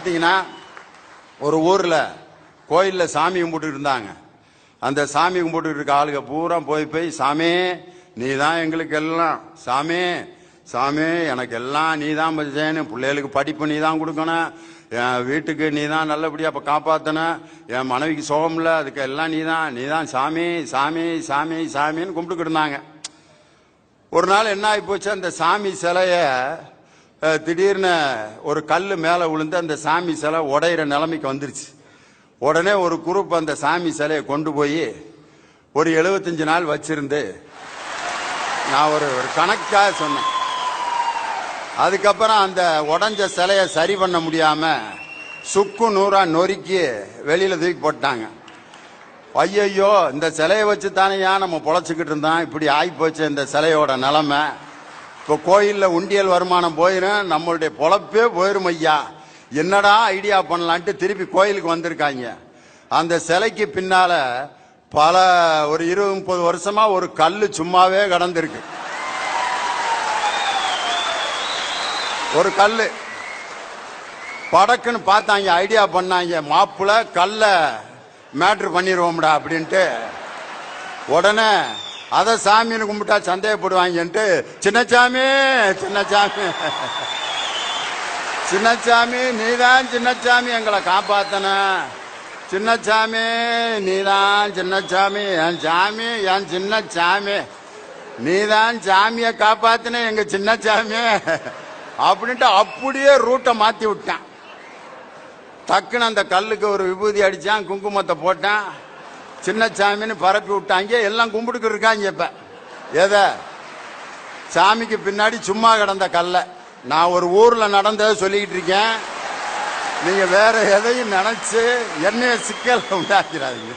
பார்த்தீங்கன்னா ஒரு ஊர்ல கோயில்ல சாமி கும்பிட்டு இருந்தாங்க. அந்த சாமி கும்பிட்டு இருக்க ஆளுங்க பூரா போய் சாமி நீ தான் எங்களுக்கு எல்லாம், சாமி சாமி எனக்கு எல்லாம் நீ தான் செய்யணும், பிள்ளைகளுக்கு படிப்பு நீ தான் கொடுக்கணும், என் வீட்டுக்கு நீ தான் நல்லபடியா இப்ப காப்பாத்தணும், என் மனைவிக்கு சோகம் இல்லை அதுக்கு எல்லாம் நீ தான் சாமி சாமி சாமி சாமின்னு கும்பிட்டுக்கிட்டு இருந்தாங்க. ஒரு நாள் என்ன ஆகி போச்சு, அந்த சாமி சிலைய திடீர்னு ஒரு கல் மேல விழுந்து அந்த சாமி சிலை உடையிற நிலைமைக்கு வந்துருச்சு. உடனே ஒரு குரூப் அந்த சாமி சிலையை கொண்டு போய் ஒரு 75 நாள் வச்சிருந்து, நான் ஒரு கணக்காக சொன்னேன். அதுக்கப்புறம் அந்த உடஞ்ச சிலையை சரி பண்ண முடியாம சுக்கு நூறா நொறுக்கி வெளியில தூக்கி போட்டாங்க. ஐயோ இந்த சிலையை வச்சு தானேயா நம்ம பொழைச்சிக்கிட்டு இருந்தோம், இப்படி ஆகி போச்சு இந்த சிலையோட நிலைமை. இப்போ கோயில்ல உண்டியல் வருமானம் போயிடும், நம்மளுடைய பொழப்பே போயிரும் ஐயா, என்னடா ஐடியா பண்ணலான்ட்டு திருப்பி கோயிலுக்கு வந்திருக்காங்க. அந்த சிலைக்கு பின்னால ஒரு 20-30 வருஷமா ஒரு கல்லு சும்மாவே கடந்திருக்கு. ஒரு கல்லு படக்குன்னு பார்த்தாங்க, ஐடியா பண்ணாங்க, மாப்புல கல்ல மேட்ரு பண்ணிடுவோம்டா அப்படின்ட்டு. உடனே அதை சாமின்னு கும்பிட்டா சந்தேகப்படுவாங்கன்ட்டு சின்னசாமி சின்னசாமி சின்னசாமி நீதான் சின்னசாமி எங்களை காப்பாத்தன, சின்னசாமி நீதான் சின்னசாமி என் சாமி என் சின்னசாமி நீதான் சாமிய காப்பாத்தின எங்க சின்னசாமி அப்படின்ட்டு அப்படியே ரூட்டை மாத்தி விட்டான். டக்குன்னு அந்த கல்லுக்கு ஒரு விபூதி அடிச்சான், குங்குமத்தை போட்டான், சின்னசாமின்னு பரப்பி விட்டாங்க. எல்லாம் கும்பிட்டுக்கு இருக்காங்க. இப்ப எத சாமிக்கு பின்னாடி சும்மா கிடந்த கல்ல நான் ஒரு ஊர்ல நடந்ததை சொல்லிக்கிட்டு இருக்கேன். நீங்க வேற எதையும் நினைச்சு என்னைய சிக்கல் உண்டாக்கிறாதீங்க.